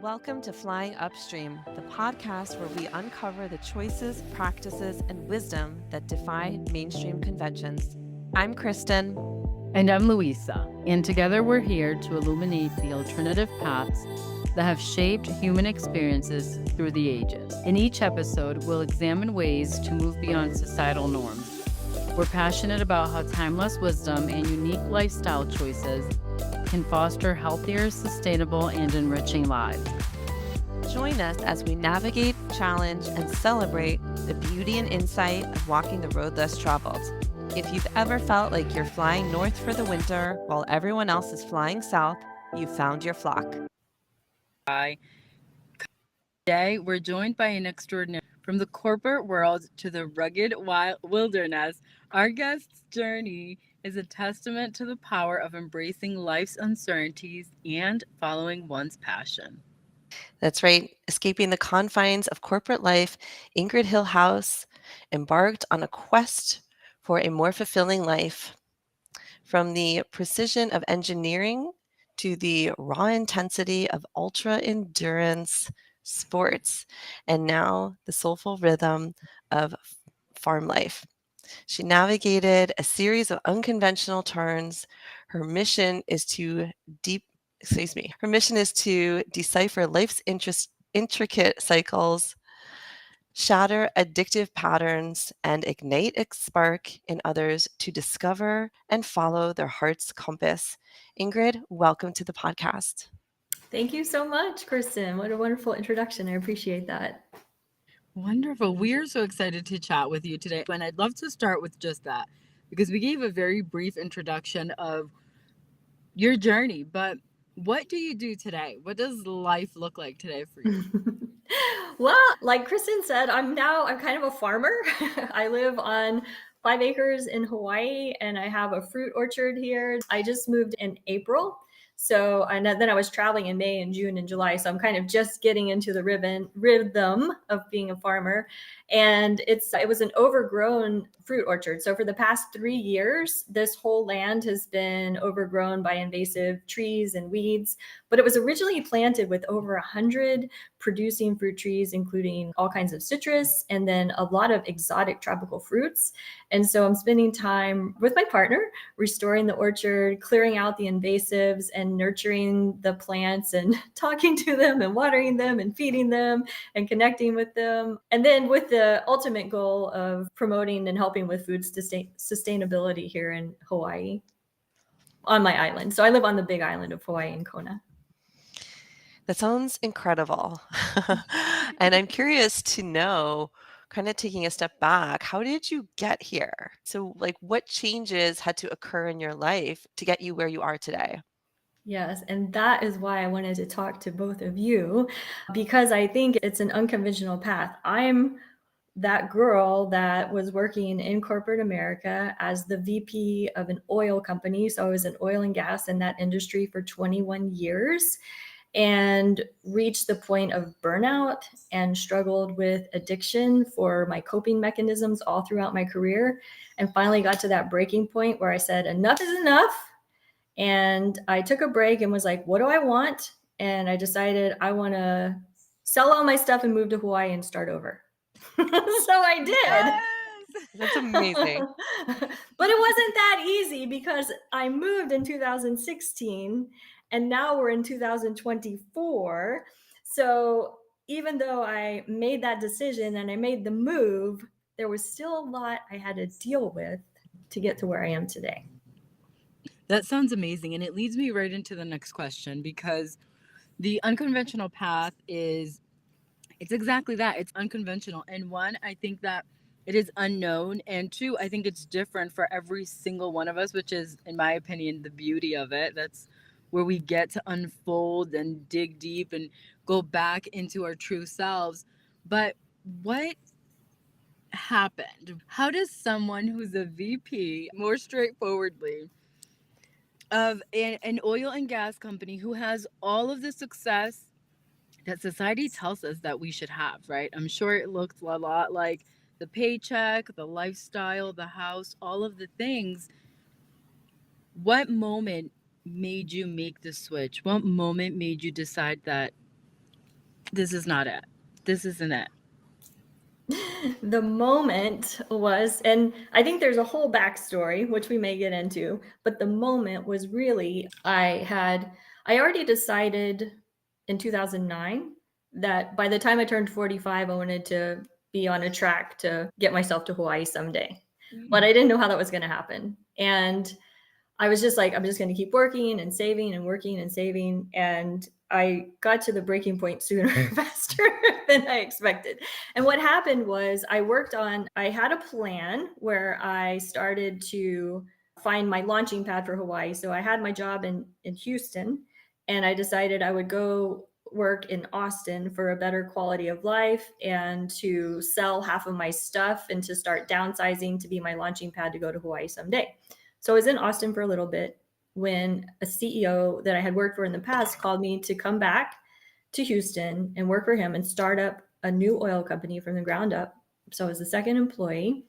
Welcome to Flying Upstream, the podcast where we uncover the choices, practices, and wisdom that defy mainstream conventions. I'm Kristen. And I'm Louisa, and together we're here to illuminate the alternative paths that have shaped human experiences through the ages. In each episode, we'll examine ways to move beyond societal norms. We're passionate about how timeless wisdom and unique lifestyle choices can foster healthier, sustainable, and enriching lives. Join us as we navigate, challenge, and celebrate the beauty and insight of walking the road less traveled. If you've ever felt like you're flying north for the winter while everyone else is flying south, you've found your flock. Today, we're joined by an extraordinary from the corporate world to the rugged wilderness. Our guest's journey is a testament to the power of embracing life's uncertainties and following one's passion. That's right. Escaping the confines of corporate life, Ingrid Hillhouse embarked on a quest for a more fulfilling life. From the precision of engineering to the raw intensity of ultra endurance sports, and now the soulful rhythm of farm life. She navigated a series of unconventional turns. Her mission is to decipher life's intricate cycles, shatter addictive patterns, and ignite a spark in others to discover and follow their heart's compass. Ingrid, welcome to the podcast. Thank you so much, Kristen. What a wonderful introduction. I appreciate that. Wonderful. We are so excited to chat with you today. And I'd love to start with just that because we gave a very brief introduction of your journey. But what do you do today? What does life look like today for you? Well, like Kristen said, I'm kind of a farmer. I live on 5 acres in Hawaii and I have a fruit orchard here. I just moved in April. So, and then I was traveling in May and June and July. So I'm kind of just getting into the rhythm of being a farmer. And it was an overgrown fruit orchard. So for the past 3 years, this whole land has been overgrown by invasive trees and weeds. But it was originally planted with over 100 producing fruit trees, including all kinds of citrus and then a lot of exotic tropical fruits. And so I'm spending time with my partner, restoring the orchard, clearing out the invasives and nurturing the plants and talking to them and watering them and feeding them and connecting with them. And then with the ultimate goal of promoting and helping with food sustainability here in Hawaii on my island. So I live on the big island of Hawaii in Kona. That sounds incredible. And I'm curious to know, kind of taking a step back, how did you get here? So, what changes had to occur in your life to get you where you are today? Yes, and that is why I wanted to talk to both of you, because I think it's an unconventional path. I'm that girl that was working in corporate America as the VP of an oil company. So I was in oil and gas in that industry for 21 years and reached the point of burnout and struggled with addiction for my coping mechanisms all throughout my career. And finally got to that breaking point where I said, enough is enough. And I took a break and was like, what do I want? And I decided I want to sell all my stuff and move to Hawaii and start over. So I did. Yes! That's amazing. But it wasn't that easy because I moved in 2016 and now we're in 2024. So even though I made that decision and I made the move, there was still a lot I had to deal with to get to where I am today. That sounds amazing. And it leads me right into the next question because the unconventional path it's exactly that. It's unconventional. And one, I think that it is unknown. And two, I think it's different for every single one of us, which is, in my opinion, the beauty of it. That's where we get to unfold and dig deep and go back into our true selves. But what happened? How does someone who's a VP, more straightforwardly, of an oil and gas company who has all of the success that society tells us that we should have, right? I'm sure it looks a lot like the paycheck, the lifestyle, the house, all of the things. What moment made you make the switch? What moment made you decide that this is not it. This isn't it. The moment was, and I think there's a whole backstory, which we may get into, but the moment was really, I already decided in 2009 that by the time I turned 45, I wanted to be on a track to get myself to Hawaii someday. But I didn't know how that was going to happen. And I was just like, I'm just going to keep working and saving and working and saving. And I got to the breaking point sooner faster than I expected. And what happened was I had a plan where I started to find my launching pad for Hawaii. So I had my job in Houston, and I decided I would go work in Austin for a better quality of life and to sell half of my stuff and to start downsizing to be my launching pad to go to Hawaii someday. So I was in Austin for a little bit when a CEO that I had worked for in the past called me to come back to Houston and work for him and start up a new oil company from the ground up. So I was the second employee,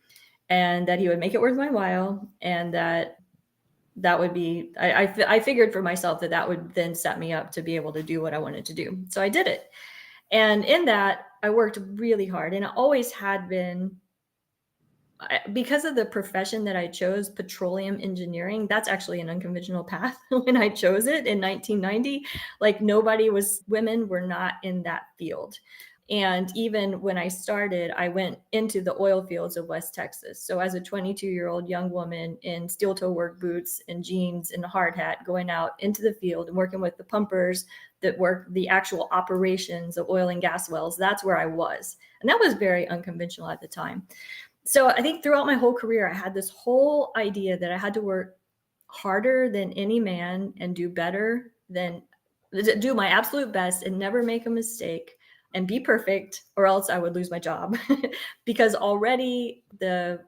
and that he would make it worth my while, and that would be, I figured for myself that would then set me up to be able to do what I wanted to do. So I did it. And in that, I worked really hard, and I always had been, because of the profession that I chose, petroleum engineering, that's actually an unconventional path. When I chose it in 1990, like women were not in that field. And even when I started, I went into the oil fields of West Texas. So as a 22-year-old young woman in steel toe work boots and jeans and a hard hat, going out into the field and working with the pumpers that work the actual operations of oil and gas wells, that's where I was. And that was very unconventional at the time. So I think throughout my whole career, I had this whole idea that I had to work harder than any man and do my absolute best and never make a mistake and be perfect, or else I would lose my job. Because already the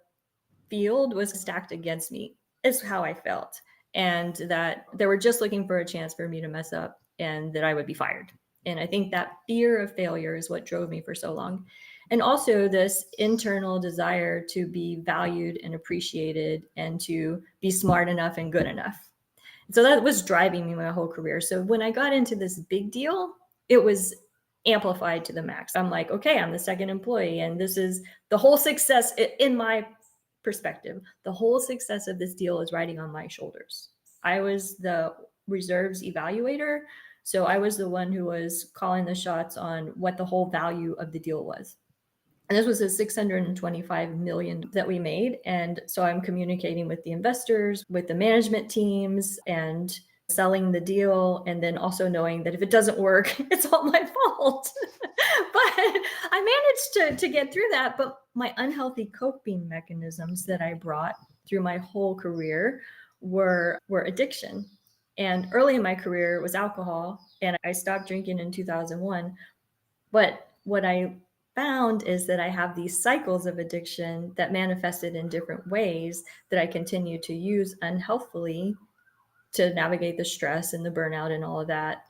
field was stacked against me, is how I felt. And that they were just looking for a chance for me to mess up and that I would be fired. And I think that fear of failure is what drove me for so long. And also this internal desire to be valued and appreciated and to be smart enough and good enough. So that was driving me my whole career. So when I got into this big deal, it was amplified to the max. I'm like, okay, I'm the second employee, and this is the whole success in my perspective. The whole success of this deal is riding on my shoulders. I was the reserves evaluator. So I was the one who was calling the shots on what the whole value of the deal was. And this was a $625 million that we made. And so I'm communicating with the investors, with the management teams, and selling the deal. And then also knowing that if it doesn't work, it's all my fault. But I managed to get through that. But my unhealthy coping mechanisms that I brought through my whole career were addiction. And early in my career was alcohol. And I stopped drinking in 2001. But what I found is that I have these cycles of addiction that manifested in different ways that I continue to use unhealthfully to navigate the stress and the burnout and all of that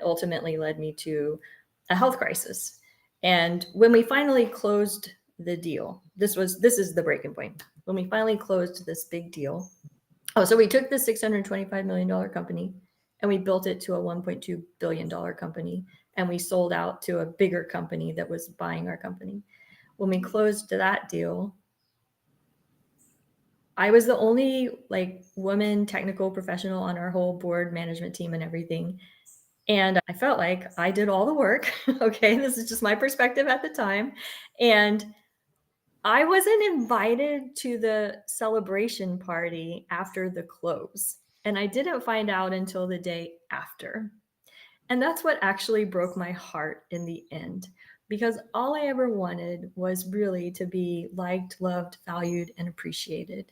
ultimately led me to a health crisis. And when we finally closed the deal, this is the breaking point. When we finally closed this big deal, so we took this $625 million company and we built it to a $1.2 billion company. And we sold out to a bigger company that was buying our company. When we closed that deal, I was the only woman technical professional on our whole board management team and everything. And I felt like I did all the work. Okay, this is just my perspective at the time. And I wasn't invited to the celebration party after the close. And I didn't find out until the day after. And that's what actually broke my heart in the end, because all I ever wanted was really to be liked, loved, valued, and appreciated.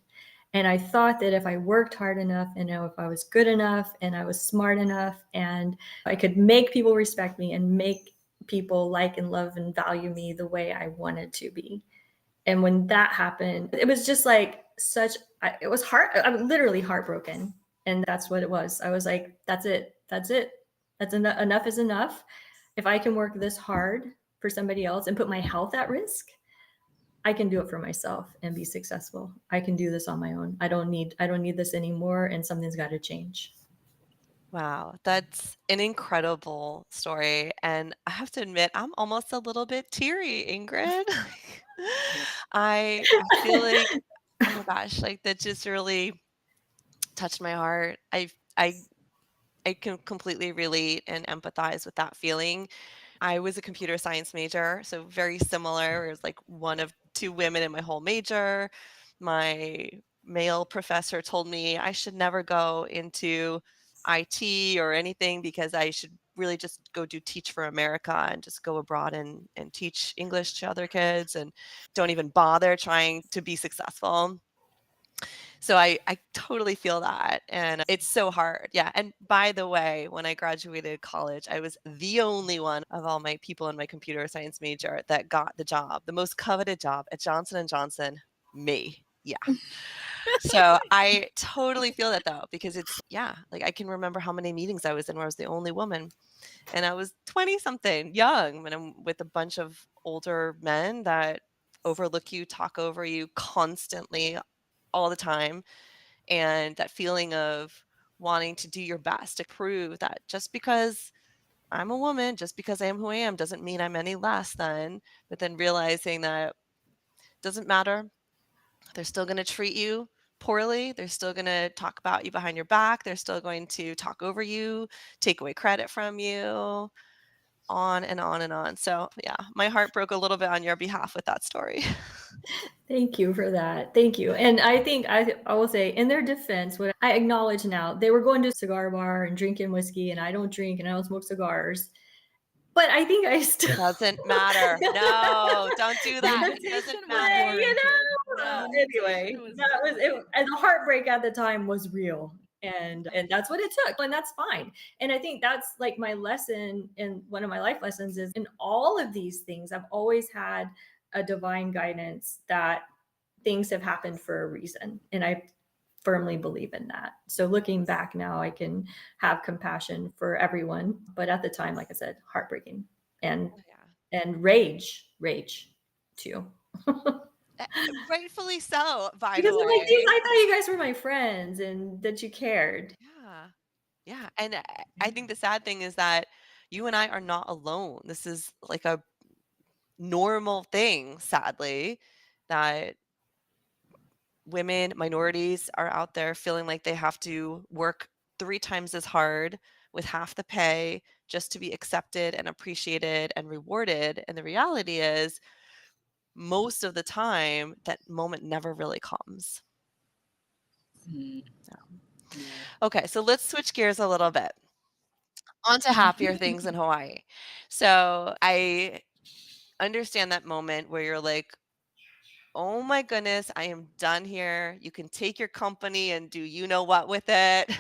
And I thought that if I worked hard enough and if I was good enough and I was smart enough and I could make people respect me and make people like and love and value me the way I wanted to be. And when that happened, it was just like it was I'm literally heartbroken. And that's what it was. I was like, that's it. That's enough is enough. If I can work this hard for somebody else and put my health at risk, I can do it for myself and be successful. I can do this on my own. I don't need this anymore, and something's got to change. Wow, that's an incredible story, and I have to admit, I'm almost a little bit teary, Ingrid. I feel like, oh my gosh, like, that just really touched my heart. I can completely relate and empathize with that feeling. I was a computer science major, so very similar. It was like one of 2 women in my whole major. My male professor told me I should never go into IT or anything because I should really just go do Teach for America and just go abroad and teach English to other kids and don't even bother trying to be successful. So I totally feel that, and it's so hard. Yeah, and by the way, when I graduated college, I was the only one of all my people in my computer science major that got the job, the most coveted job at Johnson& and Johnson, me. Yeah. So I totally feel that though, because it's yeah, like I can remember how many meetings I was in where I was the only woman, and I was 20 something, young, and I'm with a bunch of older men that overlook you, talk over you constantly all the time, and that feeling of wanting to do your best to prove that just because I'm a woman, just because I am who I am, doesn't mean I'm any less than, but then realizing that doesn't matter. They're still going to treat you poorly. They're still going to talk about you behind your back. They're still going to talk over you, take away credit from you, on and on and on. So, yeah, my heart broke a little bit on your behalf with that story. Thank you for that. Thank you. And I think I will say, in their defense, what I acknowledge now, they were going to a cigar bar and drinking whiskey, and I don't drink and I don't smoke cigars. But I think I still Doesn't matter. No, don't do The that. It invitation doesn't was matter. warranted. The anyway, invitation was that was warranted. it. And the heartbreak at the time was real. And that's what it took. And that's fine. And I think that's like my lesson, and one of my life lessons is, in all of these things, I've always had a divine guidance that things have happened for a reason. And I firmly believe in that. So looking back now, I can have compassion for everyone. But at the time, like I said, heartbreaking and Yeah. rage too. Rightfully so, by Because the I'm like, dude, way. I thought you guys were my friends and that you cared. Yeah. Yeah, and I think the sad thing is that you and I are not alone. This is like a normal thing, sadly, that women, minorities are out there feeling like they have to work 3 times as hard with half the pay just to be accepted and appreciated and rewarded, and the reality is most of the time that moment never really comes. Mm, Yeah. yeah. Okay, so let's switch gears a little bit. On to happier things in Hawaii. So I understand that moment where you're like, oh my goodness, I am done here. You can take your company and do you know what with it.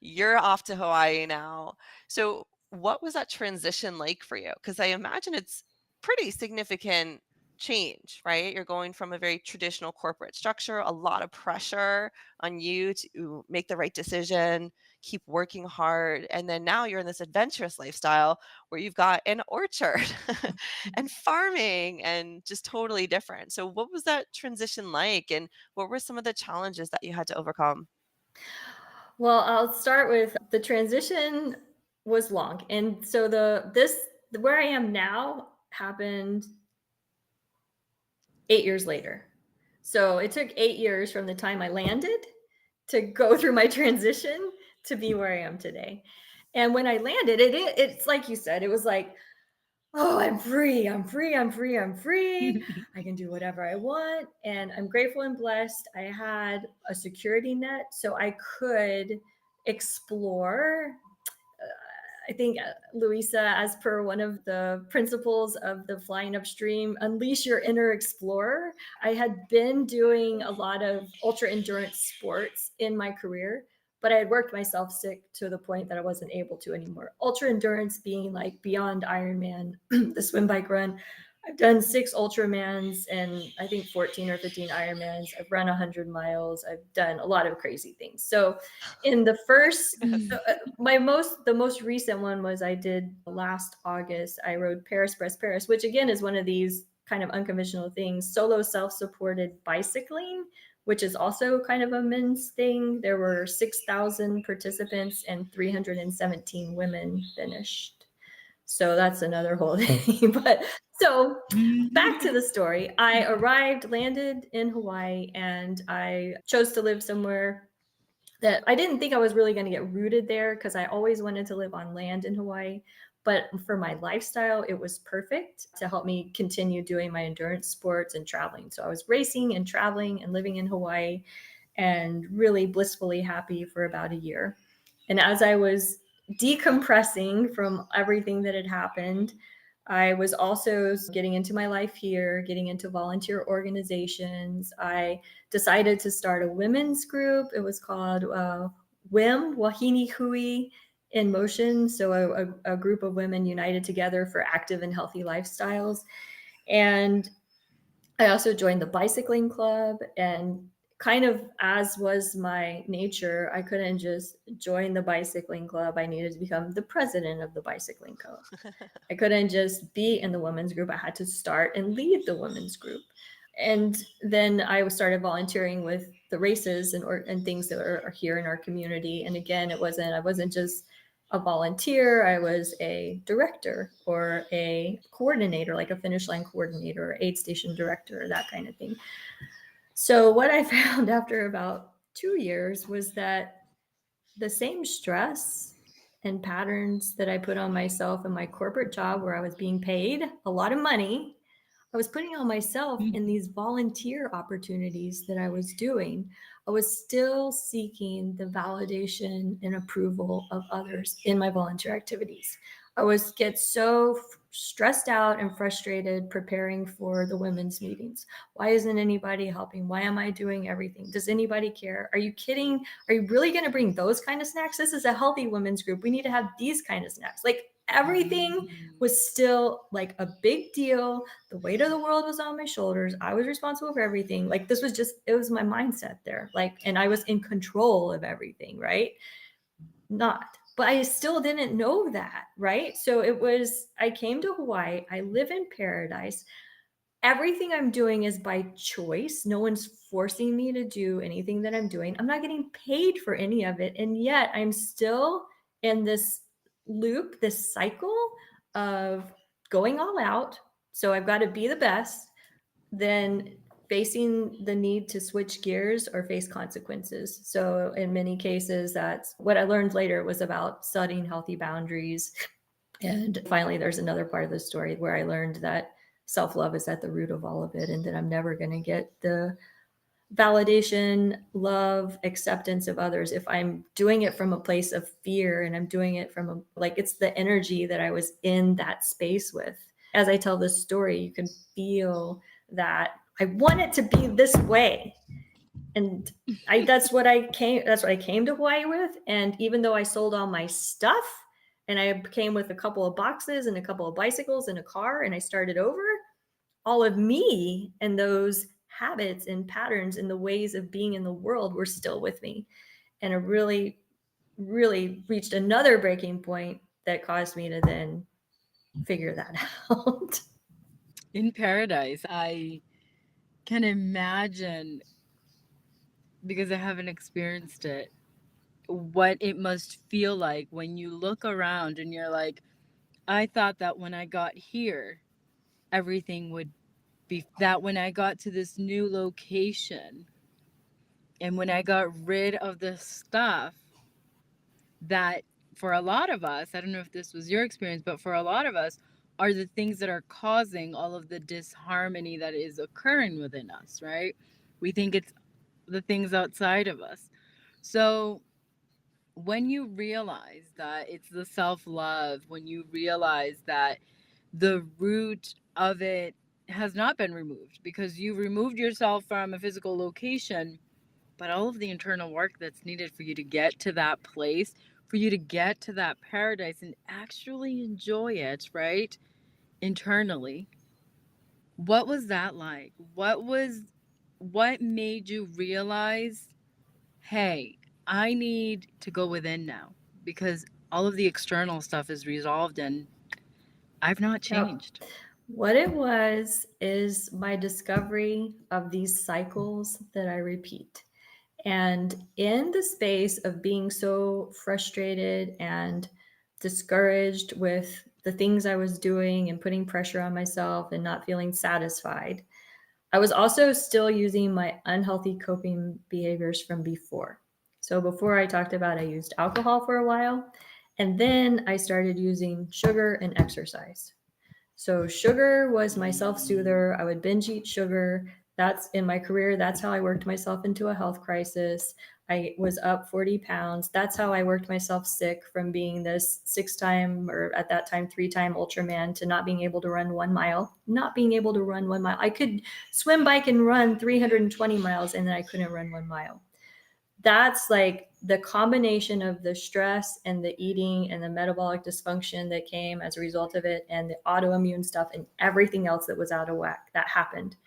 You're off to Hawaii now. So, what was that transition like for you? Because I imagine it's pretty significant change, right? You're going from a very traditional corporate structure, a lot of pressure on you to make the right decision, keep working hard. And then now you're in this adventurous lifestyle where you've got an orchard and farming and just totally different. So, what was that transition like? And what were some of the challenges that you had to overcome? Well, I'll start with the transition was long. And so where I am now happened 8 years later. So it took 8 years from the time I landed to go through my transition to be where I am today. And when I landed, it's like you said, it was like, oh, I'm free. I'm free. I'm free. I'm free. I can do whatever I want. And I'm grateful and blessed. I had a security net so I could explore. I think Louisa, as per one of the principles of the Flying Upstream, unleash your inner explorer. I had been doing a lot of ultra endurance sports in my career, but I had worked myself sick to the point that I wasn't able to anymore. Ultra endurance being like beyond Ironman, the swim, bike, run. I've done 6 Ultramans and I think 14 or 15 Ironmans. I've run 100 miles. I've done a lot of crazy things. So in the first Yes. the most recent one was I did last August. I rode Paris Brest Paris, which again is one of these kind of unconventional things, solo self-supported bicycling which is also kind of a men's thing. There were 6,000 participants and 317 women finished. So that's another whole thing. But so back to the story. I arrived, landed in Hawaii, and I chose to live somewhere that I didn't think I was really going to get rooted there because I always wanted to live on land in Hawaii. But for my lifestyle, it was perfect to help me continue doing my endurance sports and traveling. So I was racing and traveling and living in Hawaii and really blissfully happy for about a year. And as I was decompressing from everything that had happened, I was also getting into my life here, getting into volunteer organizations. I decided to start a women's group. It was called WIM, Wahine Hui in Motion. So a group of women united together for active and healthy lifestyles. And I also joined the bicycling club, and kind of as was my nature, I couldn't just join the bicycling club. I needed to become the president of the bicycling club. I couldn't just be in the women's group. I had to start and lead the women's group. And then I started volunteering with the races and things that are here in our community. And again, I wasn't just a volunteer. I was a director or a coordinator, like a finish line coordinator or aid station director, that kind of thing. So what I found after about 2 years was that the same stress and patterns that I put on myself in my corporate job where I was being paid a lot of money, I was putting on myself in these volunteer opportunities that I was doing. I was still seeking the validation and approval of others in my volunteer activities. I was get so stressed out and frustrated preparing for the women's meetings. Why isn't anybody helping? Why am I doing everything? Does anybody care? Are you kidding? Are you really going to bring those kind of snacks? This is a healthy women's group. We need to have these kind of snacks. Like everything was still like a big deal. The weight of the world was on my shoulders. I was responsible for everything. Like this was just, it was my mindset there. Like, and I was in control of everything, right? Not. But I still didn't know that, right? So I came to Hawaii. I live in paradise. Everything I'm doing is by choice. No one's forcing me to do anything that I'm doing. I'm not getting paid for any of it. And yet I'm still in this loop, this cycle of going all out. So I've got to be the best, then facing the need to switch gears or face consequences. So in many cases, that's what I learned later was about setting healthy boundaries. And finally, there's another part of the story where I learned that self-love is at the root of all of it, and that I'm never going to get the validation, love, acceptance of others if I'm doing it from a place of fear, and I'm doing it from it's the energy that I was in that space with. As I tell this story, you can feel that I want it to be this way. And that's what I came to Hawaii with. And even though I sold all my stuff and I came with a couple of boxes and a couple of bicycles and a car, and I started over, all of me and those habits and patterns and the ways of being in the world were still with me. And it really, really reached another breaking point that caused me to then figure that out. In paradise, I can imagine, because I haven't experienced it, what it must feel like when you look around and you're like, I thought that when I got here, everything would be that when I got to this new location and when I got rid of the stuff that for a lot of us, I don't know if this was your experience, but for a lot of us, are the things that are causing all of the disharmony that is occurring within us, right? We think it's the things outside of us. So when you realize that it's the self-love, when you realize that the root of it has not been removed because you removed yourself from a physical location, but all of the internal work that's needed for you to get to that place, for you to get to that paradise and actually enjoy it, right? Internally. What was that like? What made you realize, hey, I need to go within now because all of the external stuff is resolved and I've not Yep. changed. What it was is my discovery of these cycles that I repeat. And in the space of being so frustrated and discouraged with the things I was doing and putting pressure on myself and not feeling satisfied, I was also still using my unhealthy coping behaviors from before. So before I talked about, I used alcohol for a while, and then I started using sugar and exercise. So sugar was my self-soother. I would binge eat sugar. That's in my career. That's how I worked myself into a health crisis. I was up 40 pounds. That's how I worked myself sick from being this 6-time, or at that time 3-time Ultraman, to not being able to run 1 mile, not being able to run 1 mile. I could swim, bike, and run 320 miles, and then I couldn't run 1 mile. That's like the combination of the stress and the eating and the metabolic dysfunction that came as a result of it, and the autoimmune stuff and everything else that was out of whack that happened.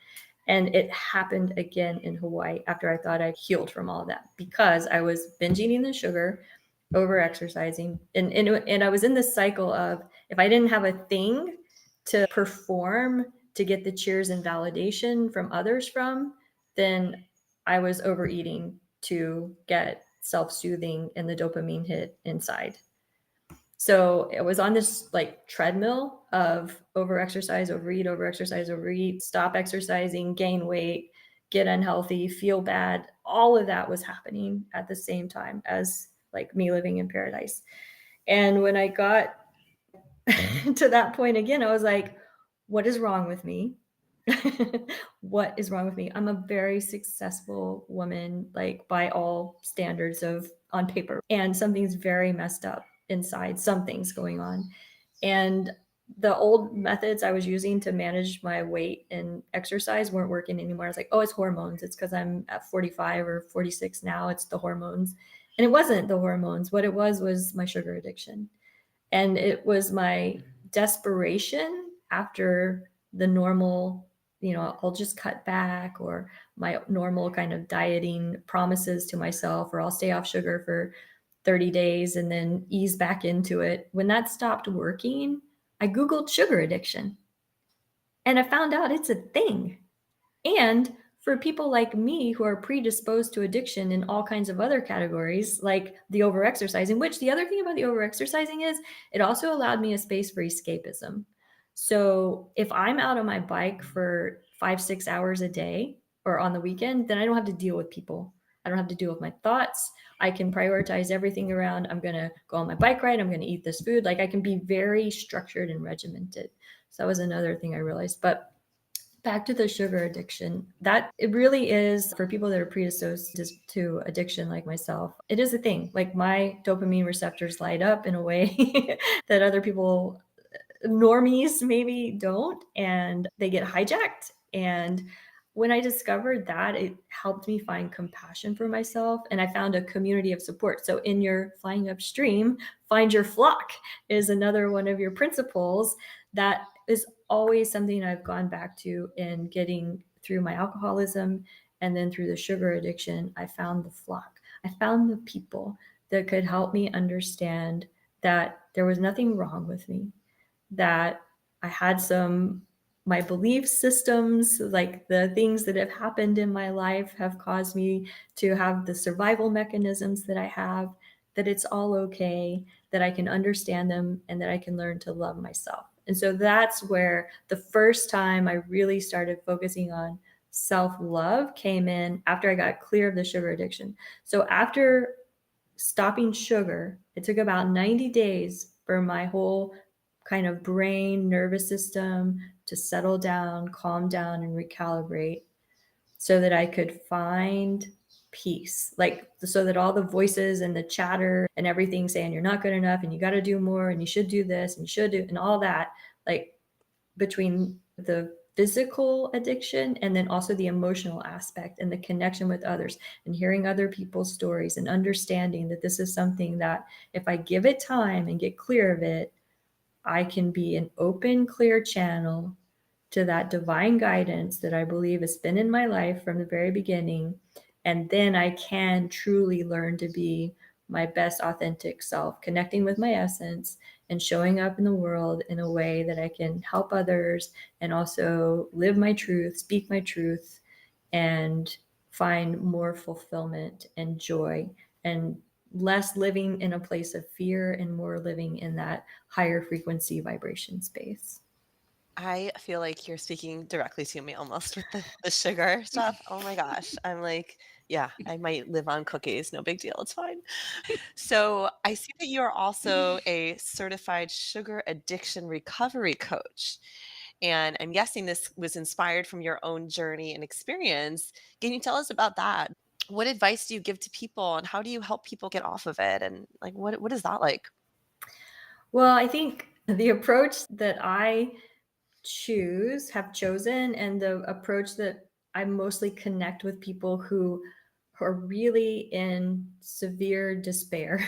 And it happened again in Hawaii after I thought I'd healed from all of that, because I was binge eating the sugar, over exercising. And I was in this cycle of, if I didn't have a thing to perform to get the cheers and validation from others from, then I was overeating to get self-soothing and the dopamine hit inside. So it was on this like treadmill of over exercise, overeat, stop exercising, gain weight, get unhealthy, feel bad. All of that was happening at the same time as like me living in paradise. And when I got to that point again, I was like, what is wrong with me? What is wrong with me? I'm a very successful woman, like by all standards of on paper, and something's very messed up inside. Something's going on. And the old methods I was using to manage my weight and exercise weren't working anymore. I was like, oh, it's hormones. It's because I'm at 45 or 46 now. It's the hormones. And it wasn't the hormones. What it was my sugar addiction. And it was my desperation after the normal, I'll just cut back, or my normal kind of dieting promises to myself, or I'll stay off sugar for 30 days and then ease back into it. When that stopped working, I Googled sugar addiction and I found out it's a thing. And for people like me who are predisposed to addiction in all kinds of other categories, like the overexercising, which the other thing about the overexercising is it also allowed me a space for escapism. So if I'm out on my bike for 5-6 hours a day or on the weekend, then I don't have to deal with people. I don't have to deal with my thoughts. I can prioritize everything around, I'm going to go on my bike ride, I'm going to eat this food. Like I can be very structured and regimented. So that was another thing I realized. But back to the sugar addiction, that it really is, for people that are predisposed to addiction like myself, it is a thing. Like my dopamine receptors light up in a way that other people, normies, maybe don't, and they get hijacked. And when I discovered that, it helped me find compassion for myself, and I found a community of support. So in your Flying Upstream, find your flock is another one of your principles that is always something I've gone back to in getting through my alcoholism, and then through the sugar addiction. I found the flock. I found the people that could help me understand that there was nothing wrong with me, that I had my belief systems, like the things that have happened in my life have caused me to have the survival mechanisms that I have, that it's all okay, that I can understand them, and that I can learn to love myself. And so that's where the first time I really started focusing on self-love came in, after I got clear of the sugar addiction. So after stopping sugar, it took about 90 days for my whole kind of brain, nervous system to settle down, calm down, and recalibrate, so that I could find peace. Like, so that all the voices and the chatter and everything saying you're not good enough and you got to do more and you should do this and you should do, and all that, like between the physical addiction and then also the emotional aspect and the connection with others, and hearing other people's stories, and understanding that this is something that if I give it time and get clear of it, I can be an open, clear channel to that divine guidance that I believe has been in my life from the very beginning. And then I can truly learn to be my best authentic self, connecting with my essence and showing up in the world in a way that I can help others and also live my truth, speak my truth, and find more fulfillment and joy, and less living in a place of fear and more living in that higher frequency vibration space. I feel like you're speaking directly to me almost with the sugar stuff. Oh my gosh. I'm like, yeah, I might live on cookies. No big deal. It's fine. So I see that you're also a certified sugar addiction recovery coach. And I'm guessing this was inspired from your own journey and experience. Can you tell us about that? What advice do you give to people and how do you help people get off of it? And like, what is that like? Well, I think the approach that I have chosen, and the approach that I mostly connect with people who are really in severe despair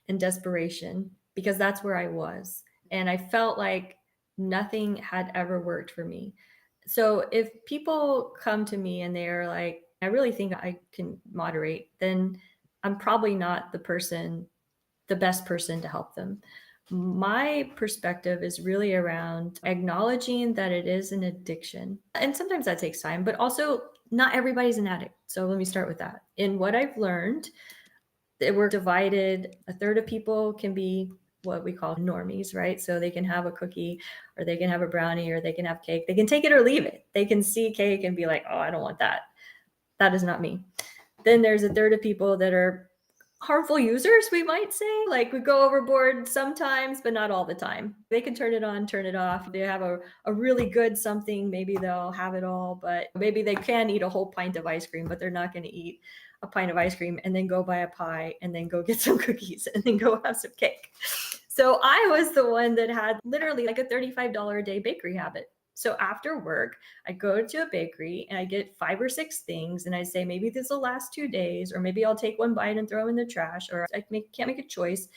and desperation, because that's where I was. And I felt like nothing had ever worked for me. So if people come to me and they're like, I really think I can moderate, then I'm probably not the best person to help them. My perspective is really around acknowledging that it is an addiction. And sometimes that takes time, but also not everybody's an addict. So let me start with that. In what I've learned, that we're divided. A third of people can be what we call normies, right? So they can have a cookie or they can have a brownie or they can have cake. They can take it or leave it. They can see cake and be like, oh, I don't want that. That is not me. Then there's a third of people that are harmful users, we might say. Like, we go overboard sometimes, but not all the time. They can turn it on, turn it off. They have a really good something, maybe they'll have it all, but maybe they can eat a whole pint of ice cream, but they're not going to eat a pint of ice cream and then go buy a pie and then go get some cookies and then go have some cake. So I was the one that had literally like a $35 a day bakery habit. So after work, I go to a bakery and I get 5 or 6 things, and I say, maybe this will last 2 days, or maybe I'll take one bite and throw them in the trash, or can't make a choice.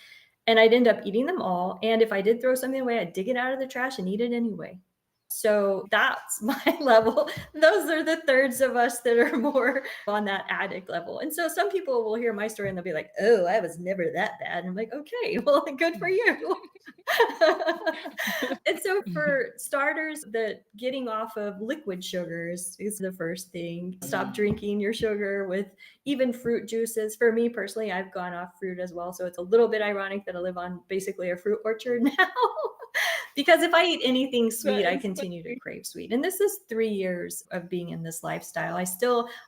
And I'd end up eating them all. And if I did throw something away, I'd dig it out of the trash and eat it anyway. So that's my level. Those are the thirds of us that are more on that addict level. And so some people will hear my story and they'll be like, oh, I was never that bad. And I'm like, okay, well, good for you. And so for starters, the getting off of liquid sugars is the first thing. Stop drinking your sugar with even fruit juices. For me personally, I've gone off fruit as well. So it's a little bit ironic that I live on basically a fruit orchard now. Because if I eat anything sweet, I continue to crave sweet. And this is 3 years of being in this lifestyle.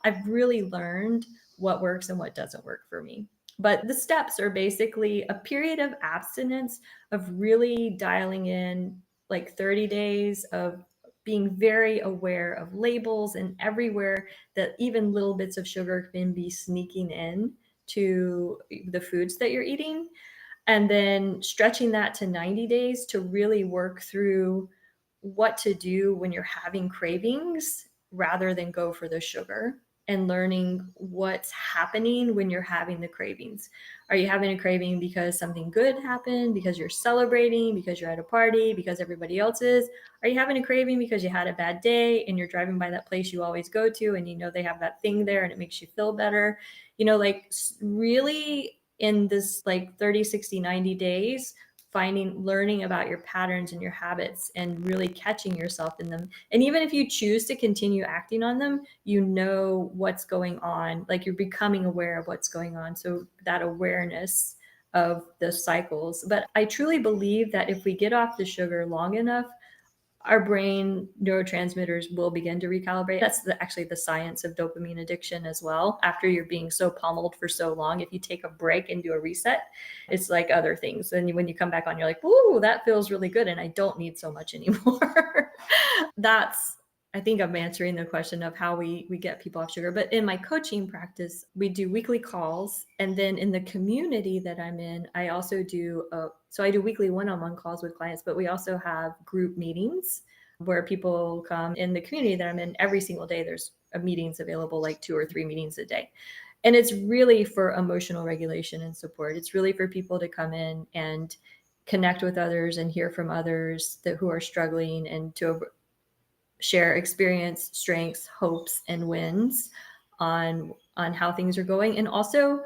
I've really learned what works and what doesn't work for me. But the steps are basically a period of abstinence, of really dialing in like 30 days of being very aware of labels and everywhere that even little bits of sugar can be sneaking in to the foods that you're eating. And then stretching that to 90 days to really work through what to do when you're having cravings rather than go for the sugar, and learning what's happening when you're having the cravings. Are you having a craving because something good happened, because you're celebrating, because you're at a party, because everybody else is? Are you having a craving because you had a bad day and you're driving by that place you always go to and you know they have that thing there and it makes you feel better? Like really in this like 30, 60, 90 days, learning about your patterns and your habits and really catching yourself in them. And even if you choose to continue acting on them, you know what's going on, like you're becoming aware of what's going on. So that awareness of the cycles. But I truly believe that if we get off the sugar long enough, our brain neurotransmitters will begin to recalibrate. That's actually the science of dopamine addiction as well. After you're being so pummeled for so long, if you take a break and do a reset, it's like other things. And when you come back on, you're like, ooh, that feels really good. And I don't need so much anymore. I think I'm answering the question of how we get people off sugar. But in my coaching practice, we do weekly calls. And then in the community that I'm in, I also so I do weekly one-on-one calls with clients, but we also have group meetings where people come. In the community that I'm in, every single day, there's meetings available, like 2 or 3 meetings a day. And it's really for emotional regulation and support. It's really for people to come in and connect with others and hear from others who are struggling, and to share experience, strengths, hopes, and wins on how things are going. And also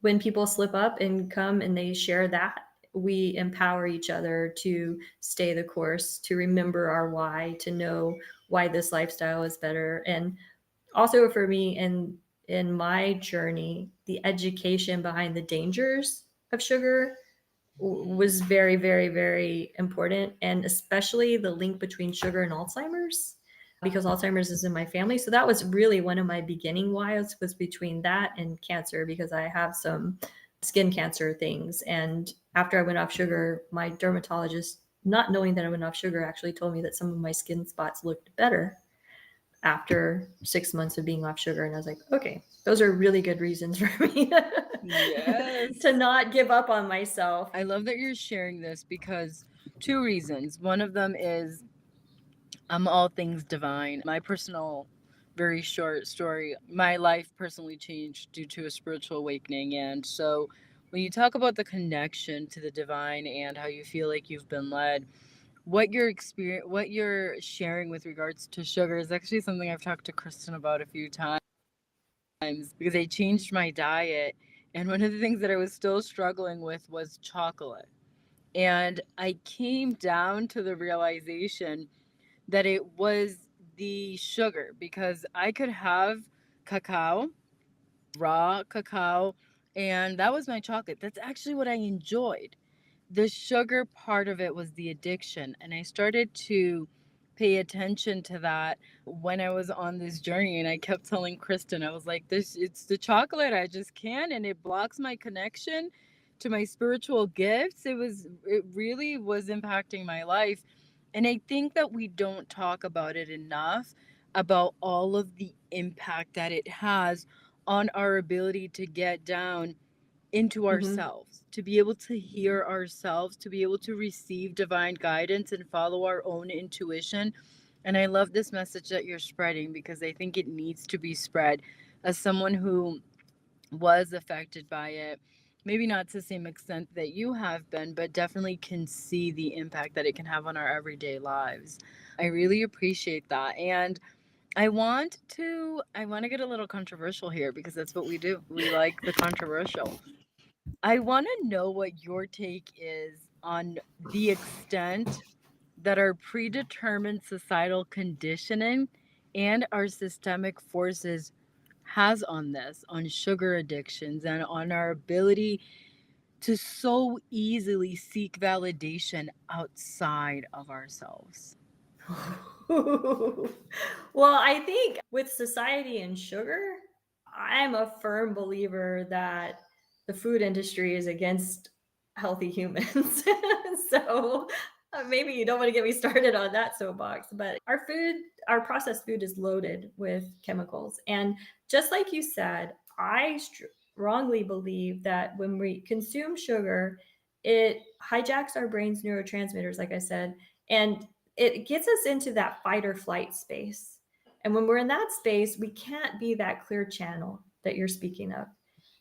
when people slip up and come and they share that, we empower each other to stay the course, to remember our why, to know why this lifestyle is better. And also for me in my journey, the education behind the dangers of sugar was very, very, very important, and especially the link between sugar and Alzheimer's, because Alzheimer's is in my family. So that was really one of my beginning whys, was between that and cancer, because I have some skin cancer things. And after I went off sugar, my dermatologist, not knowing that I went off sugar, actually told me that some of my skin spots looked better after 6 months of being off sugar. And I was like, okay, those are really good reasons for me Yes. to not give up on myself. I love that you're sharing this because 2 reasons. One of them is I'm all things divine. My personal, very short story, my life personally changed due to a spiritual awakening. And so when you talk about the connection to the divine and how you feel like you've been led, what you're sharing with regards to sugar is actually something I've talked to Kristen about a few times, because I changed my diet, and one of the things that I was still struggling with was chocolate. And I came down to the realization that it was the sugar, because I could have cacao, raw cacao, and that was my chocolate. That's actually what I enjoyed. The sugar part of it was the addiction, and I started to pay attention to that when I was on this journey. And I kept telling Kristen, I was like, this, it's the chocolate, I just can't, and it blocks my connection to my spiritual gifts. It really was impacting my life. And I think that we don't talk about it enough, about all of the impact that it has on our ability to get down into ourselves, to be able to hear ourselves, to be able to receive divine guidance and follow our own intuition. And I love this message that you're spreading, because I think it needs to be spread. As someone who was affected by it, maybe not to the same extent that you have been, but definitely can see the impact that it can have on our everyday lives. I really appreciate that. And I want to get a little controversial here, because that's what we do. We like the controversial. I want to know what your take is on the extent that our predetermined societal conditioning and our systemic forces has on this, on sugar addictions, and on our ability to so easily seek validation outside of ourselves. Well, I think with society and sugar, I'm a firm believer that the food industry is against healthy humans. So maybe you don't want to get me started on that soapbox, but our processed food is loaded with chemicals. And just like you said, I strongly believe that when we consume sugar, it hijacks our brain's neurotransmitters, like I said, and it gets us into that fight or flight space. And when we're in that space, we can't be that clear channel that you're speaking of.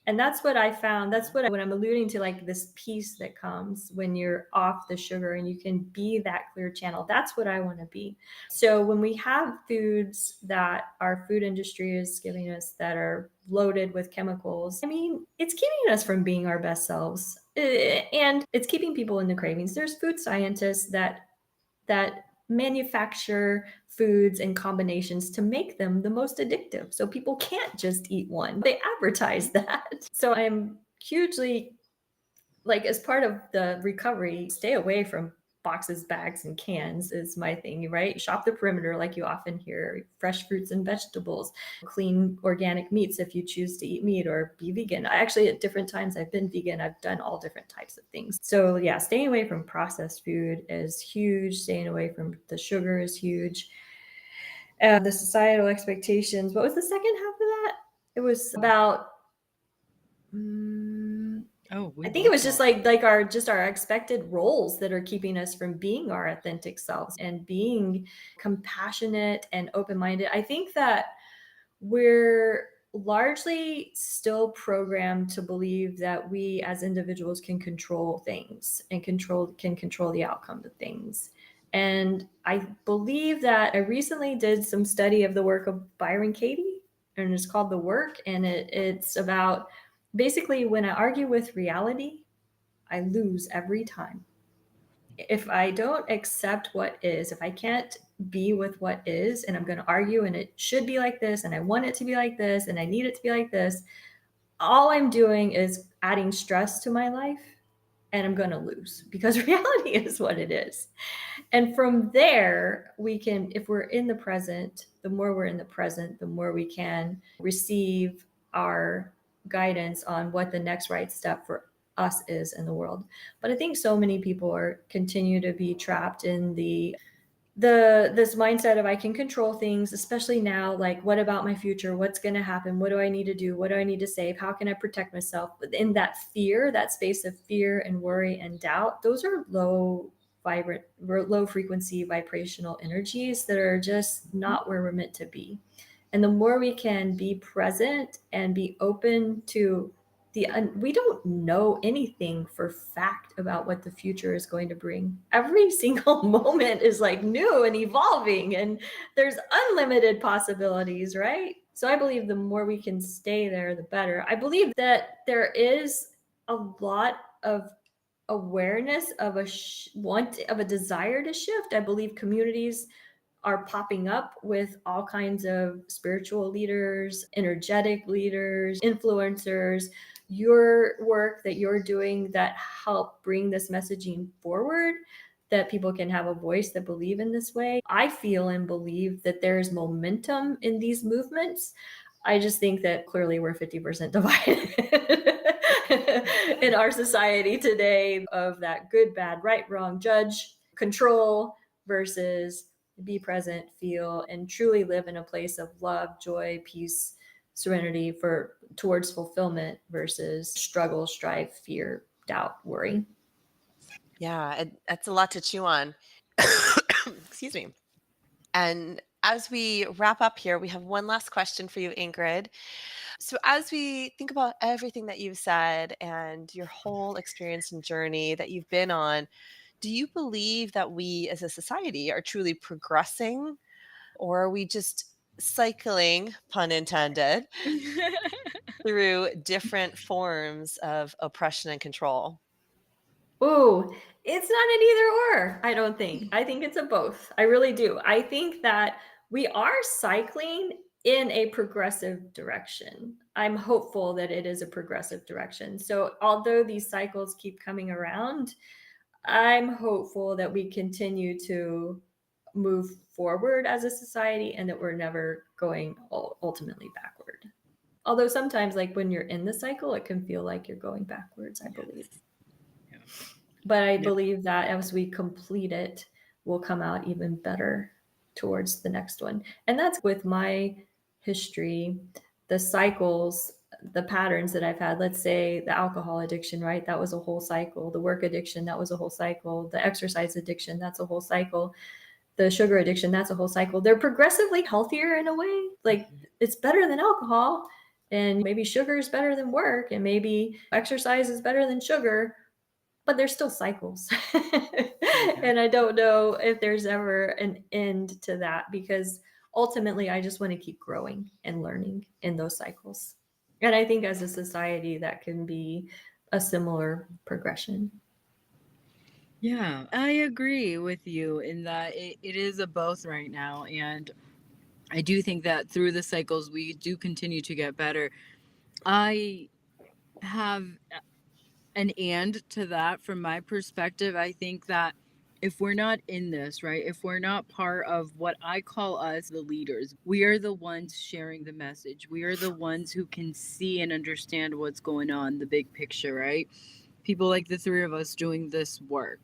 And that's what I found. That's when I'm alluding to, like, this peace that comes when you're off the sugar and you can be that clear channel. That's what I want to be. So when we have foods that our food industry is giving us that are loaded with chemicals, I mean, it's keeping us from being our best selves. And it's keeping people in the cravings. There's food scientists that manufacture foods and combinations to make them the most addictive. So people can't just eat one. They advertise that. So I'm hugely, like, as part of the recovery, stay away from boxes, bags, and cans is my thing, right? Shop the perimeter, like you often hear, fresh fruits and vegetables, clean organic meats if you choose to eat meat, or be vegan. I actually, at different times, I've been vegan. I've done all different types of things. So yeah, staying away from processed food is huge. Staying away from the sugar is huge. The societal expectations. What was the second half of that? It was about I think it was just like our expected roles that are keeping us from being our authentic selves and being compassionate and open-minded. I think that we're largely still programmed to believe that we as individuals can control things and can control the outcome of things. And I believe that I recently did some study of the work of Byron Katie, and it's called The Work, and it's about Basically, when I argue with reality, I lose every time. If I don't accept what is, if I can't be with what is, and I'm going to argue and it should be like this, and I want it to be like this, and I need it to be like this, all I'm doing is adding stress to my life, and I'm going to lose because reality is what it is. And from there, we can, if we're in the present, the more we're in the present, the more we can receive our guidance on what the next right step for us is in the world. But I think so many people are continue to be trapped in the this mindset of I can control things, especially now, like what about my future, what's going to happen, what do I need to do, what do I need to save, how can I protect myself. But in that fear, that space of fear and worry and doubt, those are low frequency vibrational energies that are just not where we're meant to be. And the more we can be present and be open to we don't know anything for fact about what the future is going to bring. Every single moment is like new and evolving, and there's unlimited possibilities, right? So I believe the more we can stay there, the better. I believe that there is a lot of awareness of want of a desire to shift. I believe communities are popping up with all kinds of spiritual leaders, energetic leaders, influencers, your work that you're doing that help bring this messaging forward, that people can have a voice that believe in this way. I feel and believe that there's momentum in these movements. I just think that clearly we're 50% divided in our society today of that good, bad, right, wrong, judge, control versus be present, feel, and truly live in a place of love, joy, peace, serenity for towards fulfillment versus struggle, strive, fear, doubt, worry. Yeah, that's a lot to chew on. Excuse me. And as we wrap up here, we have one last question for you, Ingrid. So, as we think about everything that you've said and your whole experience and journey that you've been on, do you believe that we as a society are truly progressing, or are we just cycling, pun intended, through different forms of oppression and control? Ooh, it's not an either or, I don't think. I think it's a both. I really do. I think that we are cycling in a progressive direction. I'm hopeful that it is a progressive direction. So, although these cycles keep coming around, I'm hopeful that we continue to move forward as a society and that we're never going ultimately backward. Although sometimes, like when you're in the cycle, it can feel like you're going backwards, I believe. Yeah. But I Yep. believe that as we complete it, we'll come out even better towards the next one. And that's with my history, the cycles, the patterns that I've had. Let's say the alcohol addiction, right? That was a whole cycle. The work addiction, that was a whole cycle. The exercise addiction, that's a whole cycle. The sugar addiction, that's a whole cycle. They're progressively healthier in a way. Like it's better than alcohol, and maybe sugar is better than work, and maybe exercise is better than sugar, but there's still cycles. And I don't know if there's ever an end to that, because ultimately I just want to keep growing and learning in those cycles. And I think as a society that can be a similar progression. Yeah, I agree with you in that it is a both right now. And I do think that through the cycles, we do continue to get better. I have an and to that from my perspective. I think that if we're not in this, right, if we're not part of what I call us the leaders, we are the ones sharing the message. We are the ones who can see and understand what's going on, the big picture, right? People like the three of us doing this work.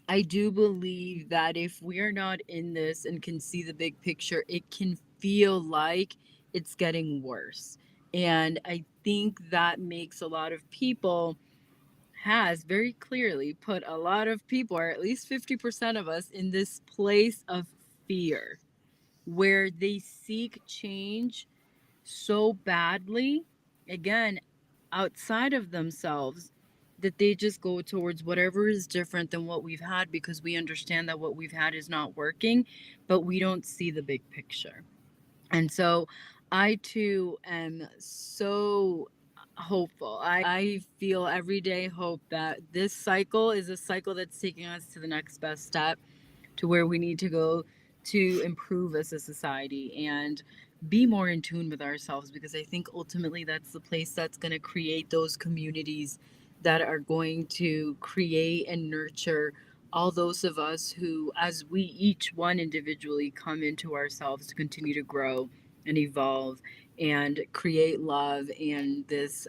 I do believe that if we're not in this and can see the big picture, it can feel like it's getting worse. And I think that makes a lot of people has very clearly put a lot of people, or at least 50% of us, in this place of fear where they seek change so badly, again, outside of themselves, that they just go towards whatever is different than what we've had because we understand that what we've had is not working, but we don't see the big picture. And so I too am so hopeful. I feel every day hope that this cycle is a cycle that's taking us to the next best step, to where we need to go to improve as a society and be more in tune with ourselves, because I think ultimately that's the place that's going to create those communities that are going to create and nurture all those of us who, as we each one individually come into ourselves to continue to grow and evolve and create love and this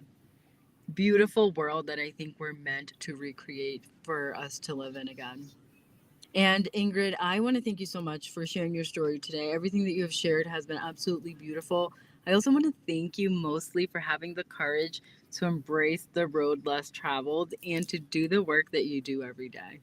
beautiful world that I think we're meant to recreate for us to live in again. And Ingrid, I want to thank you so much for sharing your story today. Everything that you have shared has been absolutely beautiful. I also want to thank you mostly for having the courage to embrace the road less traveled and to do the work that you do every day.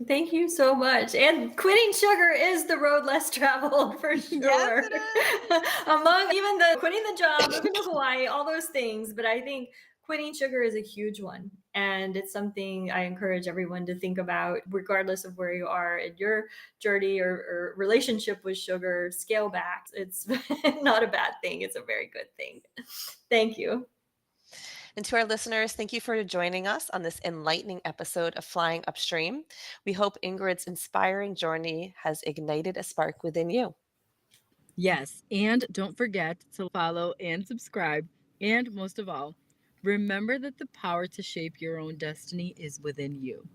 Thank you so much. And quitting sugar is the road less traveled for sure. Yes, it is. Among even the quitting the job, moving to Hawaii, all those things. But I think quitting sugar is a huge one. And it's something I encourage everyone to think about, regardless of where you are in your journey or relationship with sugar. Scale back. It's not a bad thing, it's a very good thing. Thank you. And to our listeners, thank you for joining us on this enlightening episode of Flying Upstream. We hope Ingrid's inspiring journey has ignited a spark within you. Yes, and don't forget to follow and subscribe. And most of all, remember that the power to shape your own destiny is within you.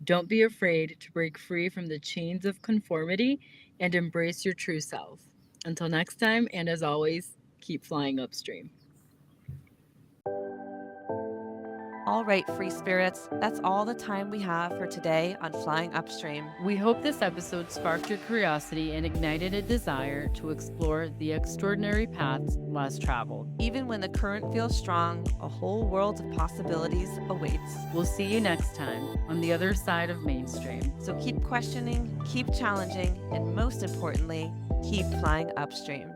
Don't be afraid to break free from the chains of conformity and embrace your true self. Until next time, and as always, keep flying upstream. All right, free spirits, that's all the time we have for today on Flying Upstream. We hope this episode sparked your curiosity and ignited a desire to explore the extraordinary paths less traveled. Even when the current feels strong, a whole world of possibilities awaits. We'll see you next time on the other side of mainstream. So keep questioning, keep challenging, and most importantly, keep flying upstream.